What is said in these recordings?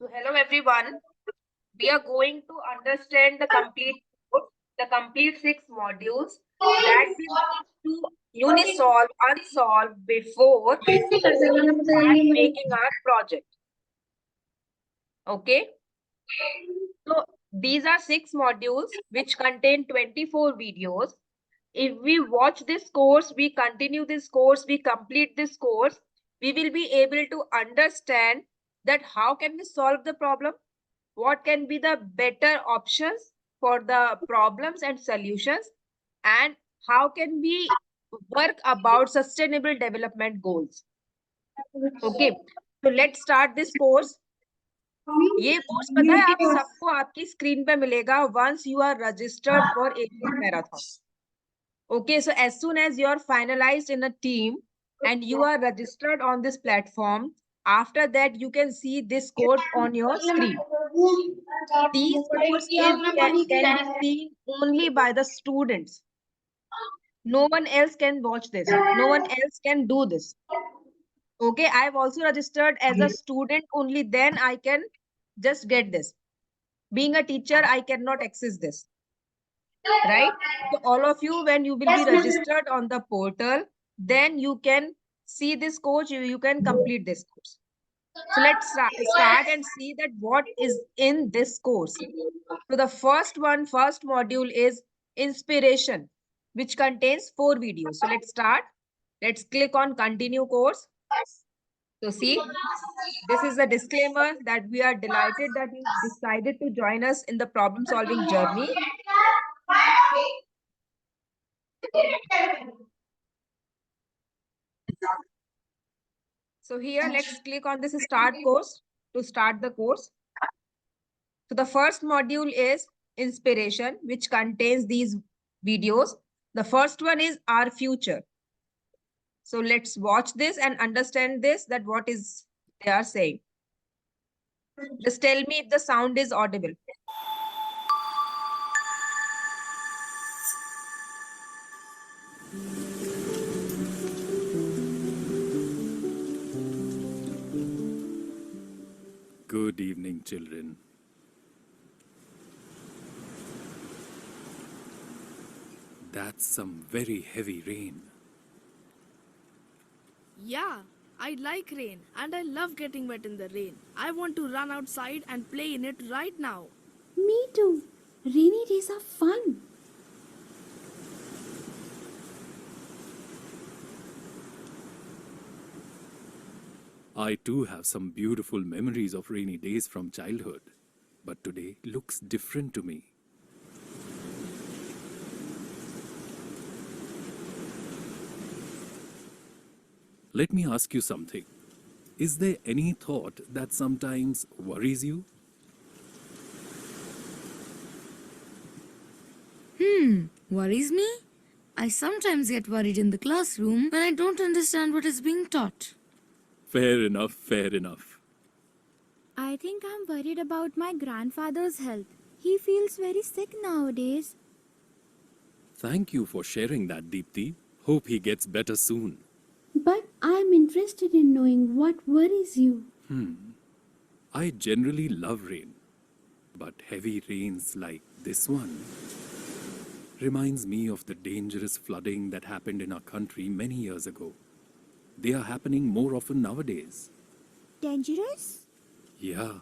So hello everyone. We are going to understand the complete course, the complete 6 modules that we need to unisolve, unsolve before we start making our project. Okay. So these are 6 modules which contain 24 videos. If we watch this course, we continue this course, we complete this course, we will be able to understand that how can we solve the problem, what can be the better options for the problems and solutions, and how can we work about sustainable development goals. Okay, so let's start this course. ये course पता है आप सबको आपकी screen पे मिलेगा once you are registered for ATL marathon. Okay, so as soon as you are finalized in a team and you are registered on this platform, after that you can see this course on your screen. These courses can be seen only by the students. No one else can watch this. No one else can do this. Okay, I have also registered as a student, only then I can just get this. Being a teacher, I cannot access this. Right? So all of you, when you will be registered on the portal, then you can see this course, you can complete this course. So let's start and see that what is in this course. So the first module is inspiration, which contains 4 videos. So let's start. Let's click on continue course. So see, this is a disclaimer that we are delighted that you decided to join us in the problem solving journey. So here, let's click on this start course to start the course. So the first module is inspiration, which contains these videos. The first one is our future. So let's watch this and understand this, that what is they are saying. Just tell me if the sound is audible. Good evening, children. That's some very heavy rain. Yeah, I like rain and I love getting wet in the rain. I want to run outside and play in it right now. Me too. Rainy days are fun. I too have some beautiful memories of rainy days from childhood. But today looks different to me. Let me ask you something. Is there any thought that sometimes worries you? Worries me? I sometimes get worried in the classroom when I don't understand what is being taught. Fair enough, fair enough. I think I'm worried about my grandfather's health. He feels very sick nowadays. Thank you for sharing that, Deepthi. Hope he gets better soon. But I'm interested in knowing what worries you. I generally love rain, but heavy rains like this one reminds me of the dangerous flooding that happened in our country many years ago. They are happening more often nowadays. Dangerous? Yeah,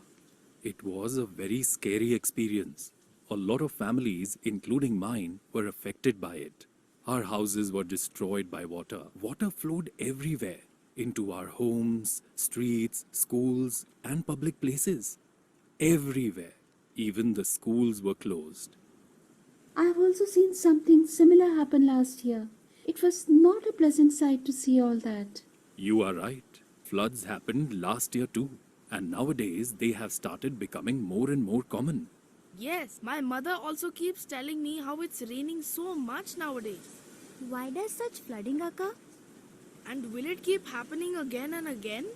it was a very scary experience. A lot of families, including mine, were affected by it. Our houses were destroyed by water. Water flowed everywhere, into our homes, streets, schools, and public places. Everywhere. Even the schools were closed. I've also seen something similar happen last year. It was not a pleasant sight to see all that. You are right. Floods happened last year too. And nowadays they have started becoming more and more common. Yes, my mother also keeps telling me how it's raining so much nowadays. Why does such flooding occur? And will it keep happening again and again?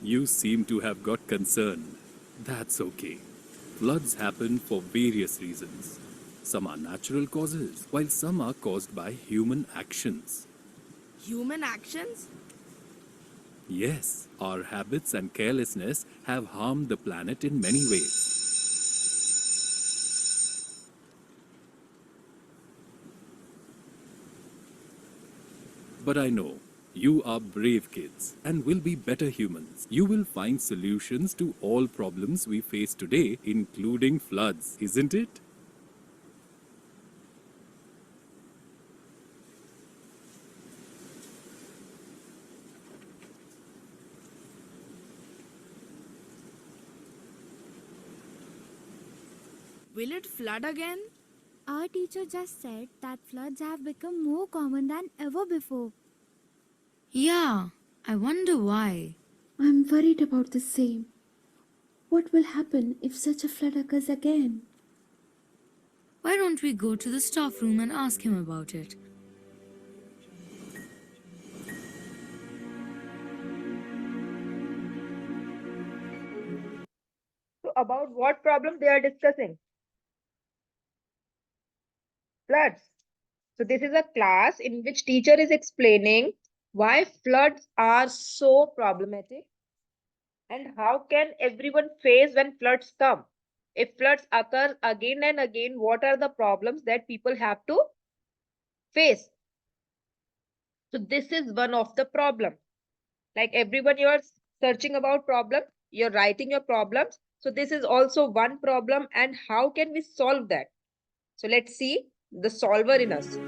You seem to have got concerned. That's okay. Floods happen for various reasons. Some are natural causes, while some are caused by human actions. Human actions? Yes, our habits and carelessness have harmed the planet in many ways. But I know you are brave kids and will be better humans. You will find solutions to all problems we face today, including floods, isn't it? Will it flood again? Our teacher just said that floods have become more common than ever before. Yeah, I wonder why. I'm worried about the same. What will happen if such a flood occurs again? Why don't we go to the staff room and ask him about it? So about what problem they are discussing? Floods. So this is a class in which teacher is explaining why floods are so problematic and how can everyone face when floods come. If floods occur again and again, what are the problems that people have to face? So this is one of the problem. Like everyone, you are searching about problem, you're writing your problems. So this is also one problem, and how can we solve that? So let's see the solver in us.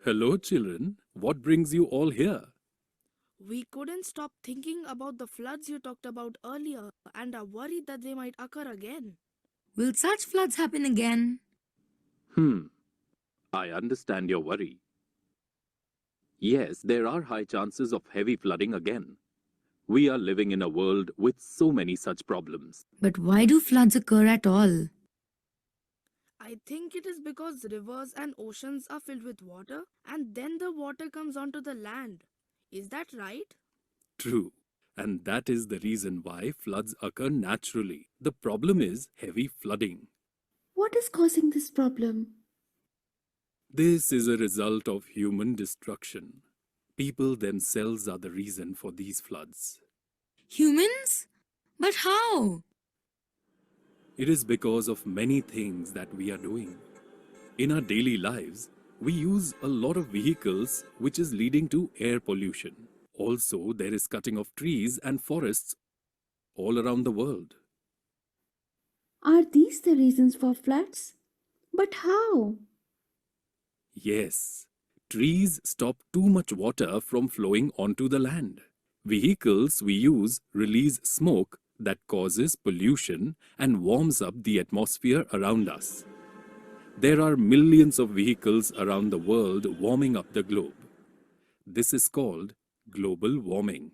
Hello, children. What brings you all here? We couldn't stop thinking about the floods you talked about earlier and are worried that they might occur again. Will such floods happen again? I understand your worry. Yes, there are high chances of heavy flooding again. We are living in a world with so many such problems. But why do floods occur at all? I think it is because rivers and oceans are filled with water and then the water comes onto the land. Is that right? True. And that is the reason why floods occur naturally. The problem is heavy flooding. What is causing this problem? This is a result of human destruction. People themselves are the reason for these floods. Humans? But how? It is because of many things that we are doing. In our daily lives, we use a lot of vehicles, which is leading to air pollution. Also, there is cutting of trees and forests all around the world. Are these the reasons for floods? But how? Yes, trees stop too much water from flowing onto the land. Vehicles we use release smoke that causes pollution and warms up the atmosphere around us. There are millions of vehicles around the world warming up the globe. This is called global warming,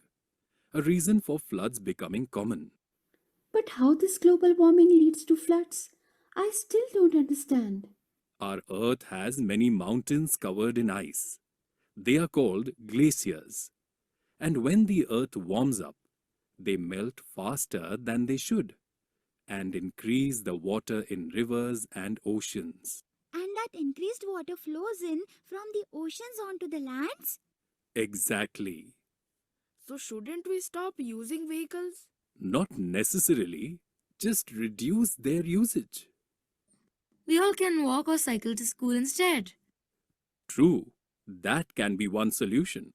a reason for floods becoming common. But how this global warming leads to floods? I still don't understand. Our Earth has many mountains covered in ice. They are called glaciers. And when the Earth warms up, they melt faster than they should and increase the water in rivers and oceans. And that increased water flows in from the oceans onto the lands? Exactly. So shouldn't we stop using vehicles? Not necessarily, just reduce their usage. We all can walk or cycle to school instead. True, that can be one solution.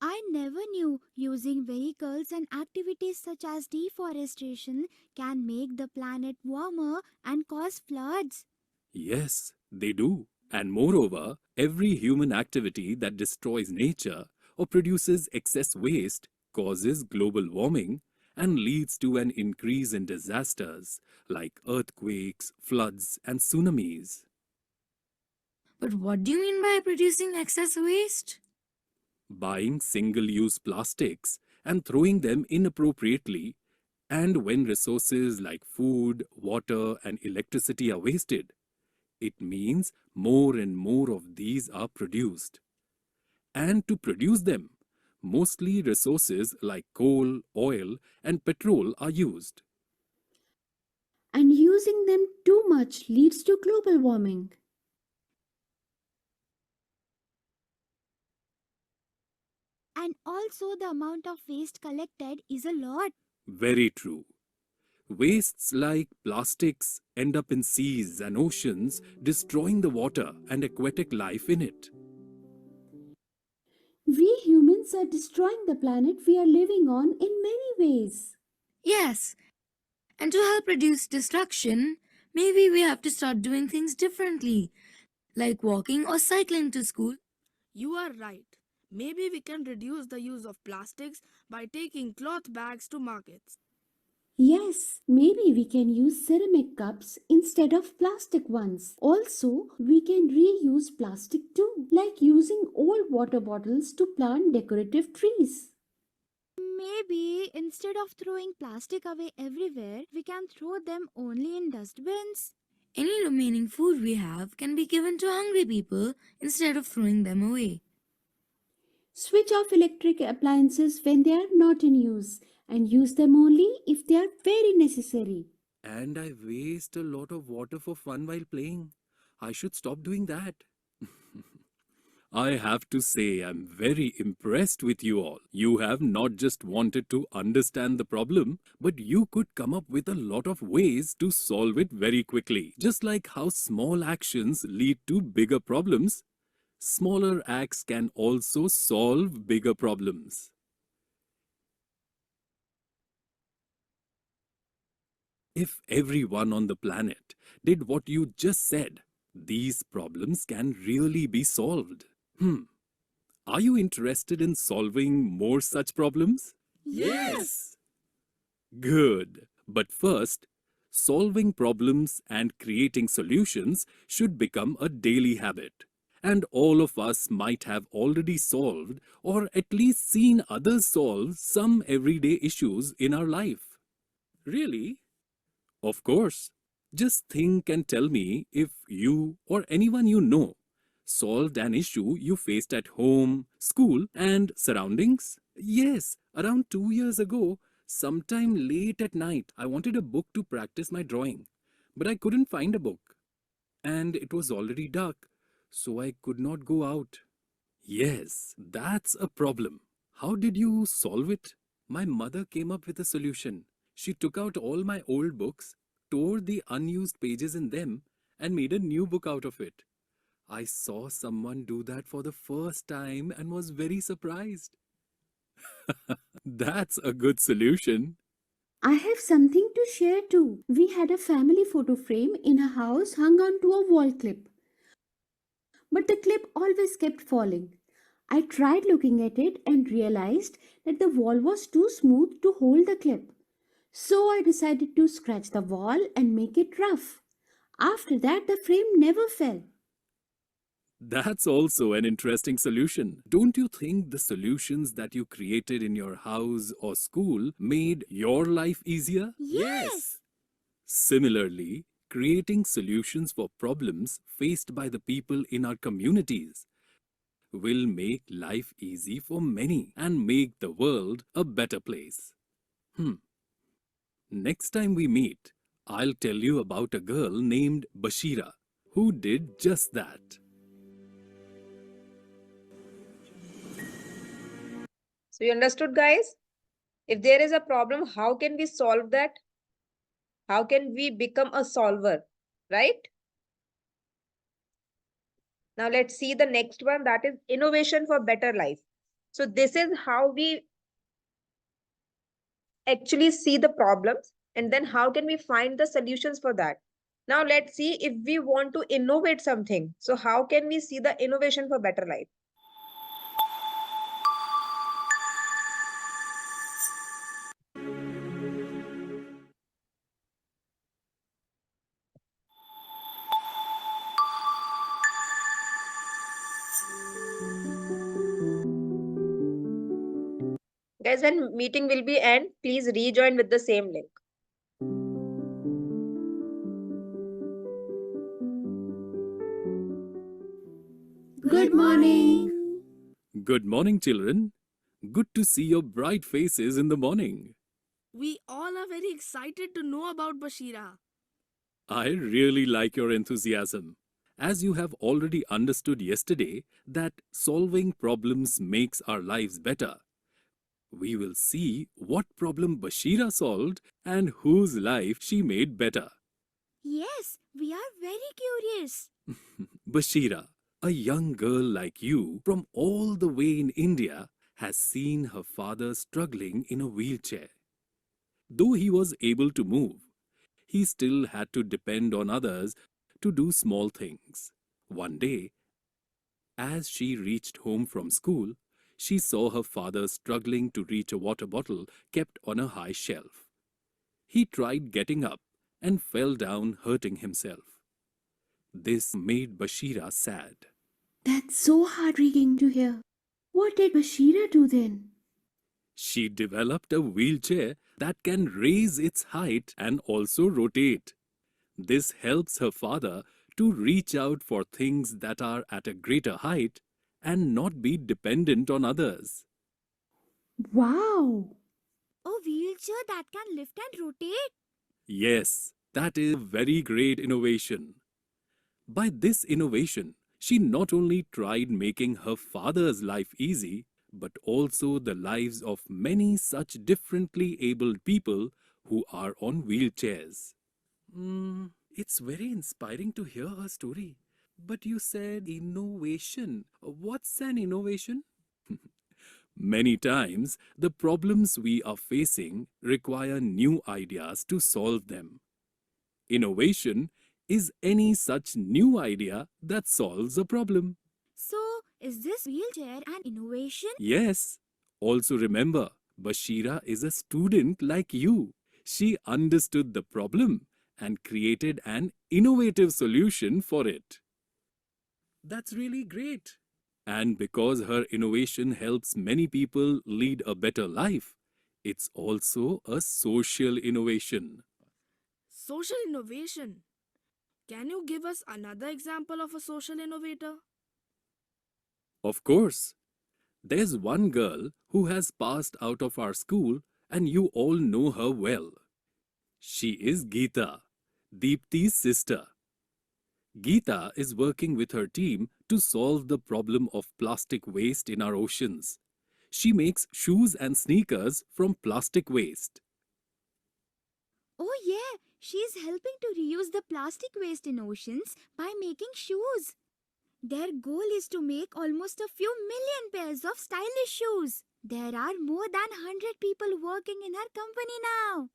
I never knew using vehicles and activities such as deforestation can make the planet warmer and cause floods. Yes, they do. And moreover, every human activity that destroys nature or produces excess waste causes global warming and leads to an increase in disasters like earthquakes, floods, and tsunamis. But what do you mean by producing excess waste? Buying single-use plastics and throwing them inappropriately, and when resources like food, water, and electricity are wasted, It means more and more of these are produced. And to produce them, mostly resources like coal, oil, and petrol are used. And using them too much leads to global warming. And also, the amount of waste collected is a lot. Very true. Wastes like plastics end up in seas and oceans, destroying the water and aquatic life in it. We humans are destroying the planet we are living on in many ways. Yes, and to help reduce destruction, maybe we have to start doing things differently, like walking or cycling to school. You are right. Maybe we can reduce the use of plastics by taking cloth bags to markets. Yes, maybe we can use ceramic cups instead of plastic ones. Also, we can reuse plastic too, like using old water bottles to plant decorative trees. Maybe instead of throwing plastic away everywhere, we can throw them only in dustbins. Any remaining food we have can be given to hungry people instead of throwing them away. Switch off electric appliances when they are not in use and use them only if they are very necessary. And I waste a lot of water for fun while playing. I should stop doing that. I have to say, I'm very impressed with you all. You have not just wanted to understand the problem, but you could come up with a lot of ways to solve it very quickly. Just like how small actions lead to bigger problems, smaller acts can also solve bigger problems. If everyone on the planet did what you just said, these problems can really be solved. Are you interested in solving more such problems? Yes! Good. But first, solving problems and creating solutions should become a daily habit. And all of us might have already solved or at least seen others solve some everyday issues in our life. Really? Of course. Just think and tell me if you or anyone you know solved an issue you faced at home, school, and surroundings. Yes, around 2 years ago, sometime late at night, I wanted a book to practice my drawing, but I couldn't find a book, and it was already dark, so I could not go out. Yes, that's a problem. How did you solve it? My mother came up with a solution. She took out all my old books, tore the unused pages in them, and made a new book out of it. I saw someone do that for the first time and was very surprised. That's a good solution. I have something to share too. We had a family photo frame in a house hung onto a wall clip, but the clip always kept falling. I tried looking at it and realized that the wall was too smooth to hold the clip. So I decided to scratch the wall and make it rough. After that, the frame never fell. That's also an interesting solution. Don't you think the solutions that you created in your house or school made your life easier? Yes! Similarly, creating solutions for problems faced by the people in our communities will make life easy for many and make the world a better place. Next time we meet, I'll tell you about a girl named Bashira who did just that. So you understood, guys? If there is a problem, how can we solve that? How can we become a solver, right? Now let's see the next one, that is innovation for better life. So this is how we actually see the problems and then how can we find the solutions for that. Now let's see if we want to innovate something. So how can we see the innovation for better life? Guys, when meeting will be end, please rejoin with the same link. morning. Good morning, children. Good to see your bright faces in the morning. We all are very excited to know about Bashira. I really like your enthusiasm. As you have already understood yesterday that solving problems makes our lives better, we will see what problem Bashira solved and whose life she made better. Yes, we are very curious. Bashira, a young girl like you from all the way in India, has seen her father struggling in a wheelchair. Though he was able to move, he still had to depend on others to do small things. One day, as she reached home from school, she saw her father struggling to reach a water bottle kept on a high shelf. He tried getting up and fell down, hurting himself. This made Bashira sad. That's so heartbreaking to hear. What did Bashira do then? She developed a wheelchair that can raise its height and also rotate. This helps her father to reach out for things that are at a greater height and not be dependent on others. Wow! A wheelchair that can lift and rotate. Yes, that is a very great innovation. By this innovation, she not only tried making her father's life easy, but also the lives of many such differently abled people who are on wheelchairs. It's very inspiring to hear her story. But you said innovation. What's an innovation? Many times, the problems we are facing require new ideas to solve them. Innovation is any such new idea that solves a problem. So, is this wheelchair an innovation? Yes. Also remember, Bashira is a student like you. She understood the problem and created an innovative solution for it. That's really great. And because her innovation helps many people lead a better life, it's also a social innovation. Social innovation. Can you give us another example of a social innovator? Of course, there's one girl who has passed out of our school and you all know her well. She is Geeta, Deepti's sister. Geeta is working with her team to solve the problem of plastic waste in our oceans. She makes shoes and sneakers from plastic waste. Oh, yeah, she's helping to reuse the plastic waste in oceans by making shoes. Their goal is to make almost a few million pairs of stylish shoes. There are more than 100 people working in her company now.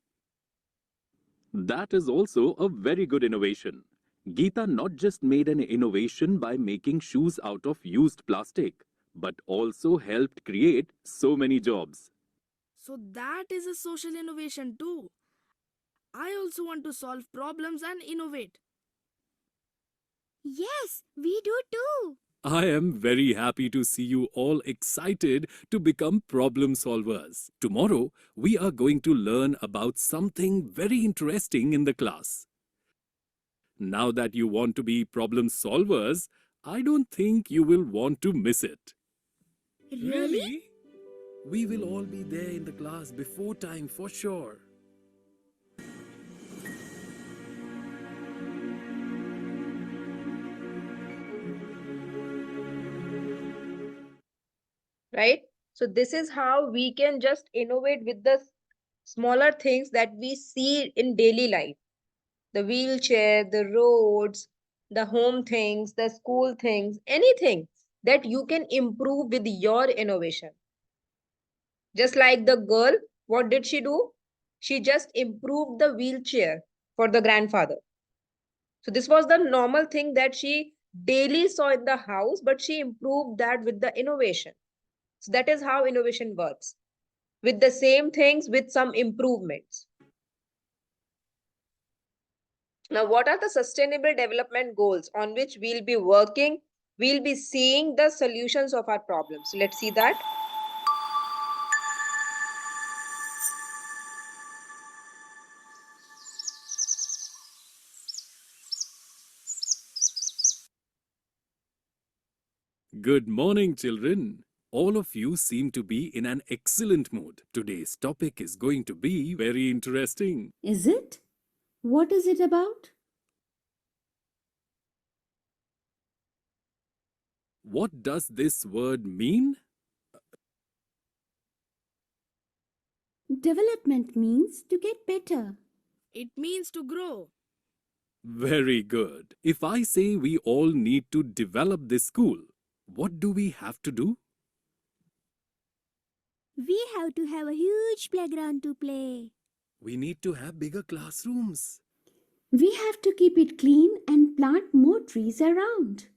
That is also a very good innovation. Geeta not just made an innovation by making shoes out of used plastic, but also helped create so many jobs. So that is a social innovation too. I also want to solve problems and innovate. Yes, we do too. I am very happy to see you all excited to become problem solvers. Tomorrow, we are going to learn about something very interesting in the class. Now that you want to be problem solvers, I don't think you will want to miss it. Really? We will all be there in the class before time for sure. Right? So this is how we can just innovate with the smaller things that we see in daily life. The wheelchair, the roads, the home things, the school things, anything that you can improve with your innovation. Just like the girl, what did she do? She just improved the wheelchair for the grandfather. So this was the normal thing that she daily saw in the house, but she improved that with the innovation. So that is how innovation works. With the same things, with some improvements. Now, what are the sustainable development goals on which we'll be working? We'll be seeing the solutions of our problems. So let's see that. Good morning, children. All of you seem to be in an excellent mood. Today's topic is going to be very interesting. Is it? What is it about? What does this word mean? Development means to get better. It means to grow. Very good. If I say we all need to develop this school, what do we have to do? We have to have a huge playground to play. We need to have bigger classrooms. We have to keep it clean and plant more trees around.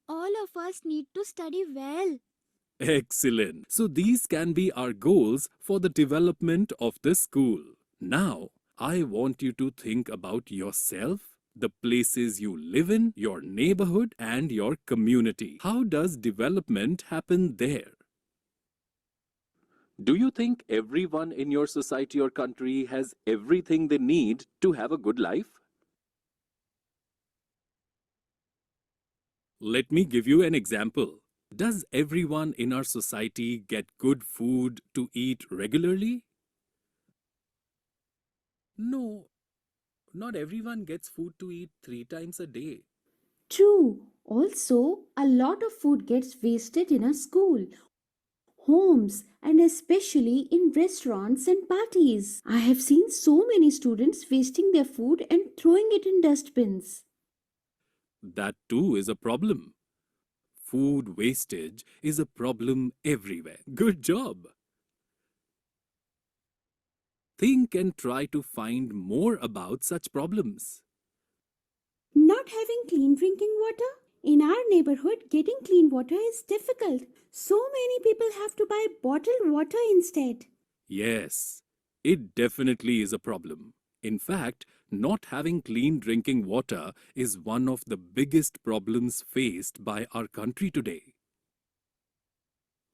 All of us need to study well. Excellent. So these can be our goals for the development of the school. Now, I want you to think about yourself, the places you live in, your neighborhood, and your community. How does development happen there? Do you think everyone in your society or country has everything they need to have a good life? Let me give you an example. Does everyone in our society get good food to eat regularly? No, not everyone gets food to eat 3 times a day. True. Also, a lot of food gets wasted in a school, homes, and especially in restaurants and parties. I have seen so many students wasting their food and throwing it in dustbins. That too is a problem. Food wastage is a problem everywhere. Good job. Think and try to find more about such problems. Not having clean drinking water? In our neighborhood, getting clean water is difficult. So many people have to buy bottled water instead. Yes, it definitely is a problem. In fact, not having clean drinking water is one of the biggest problems faced by our country today.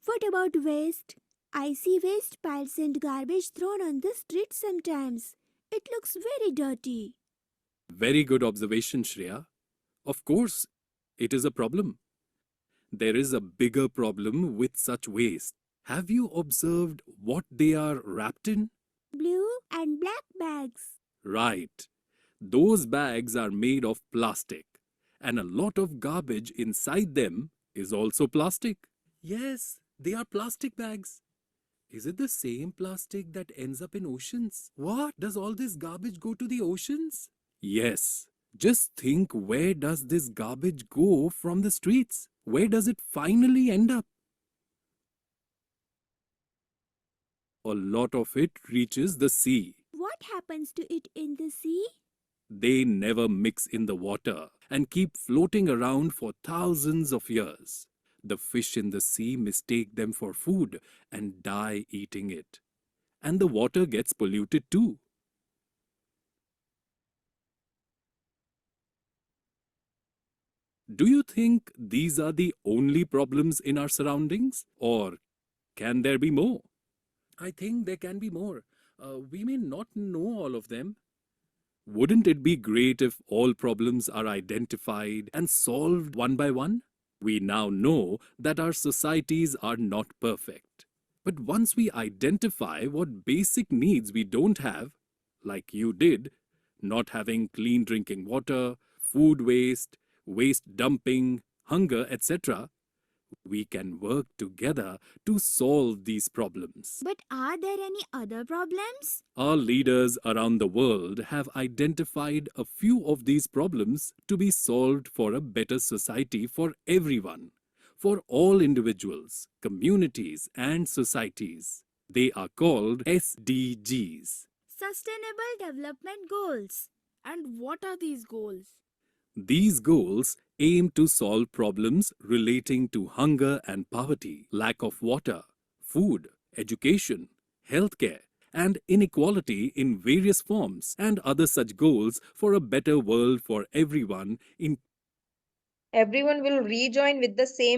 What about waste? I see waste piles and garbage thrown on the street sometimes. It looks very dirty. Very good observation, Shreya. Of course, it is a problem. There is a bigger problem with such waste. Have you observed what they are wrapped in? Blue and black bags. Right. Those bags are made of plastic, and a lot of garbage inside them is also plastic. Yes, they are plastic bags. Is it the same plastic that ends up in oceans? What? Does all this garbage go to the oceans? Yes. Just think, where does this garbage go from the streets? Where does it finally end up? A lot of it reaches the sea. What happens to it in the sea? They never mix in the water and keep floating around for thousands of years. The fish in the sea mistake them for food and die eating it. And the water gets polluted too. Do you think these are the only problems in our surroundings? Or can there be more? I think there can be more. We may not know all of them. Wouldn't it be great if all problems are identified and solved one by one? We now know that our societies are not perfect. But once we identify what basic needs we don't have, like you did, not having clean drinking water, food waste, waste dumping, hunger, etc., we can work together to solve these problems. But are there any other problems? Our leaders around the world have identified a few of these problems to be solved for a better society for everyone, for all individuals, communities, and societies. They are called SDGs. Sustainable Development Goals. And what are these goals? These goals aim to solve problems relating to hunger and poverty, lack of water, food, education, healthcare, and inequality in various forms, and other such goals for a better world for everyone, Everyone will rejoin with the same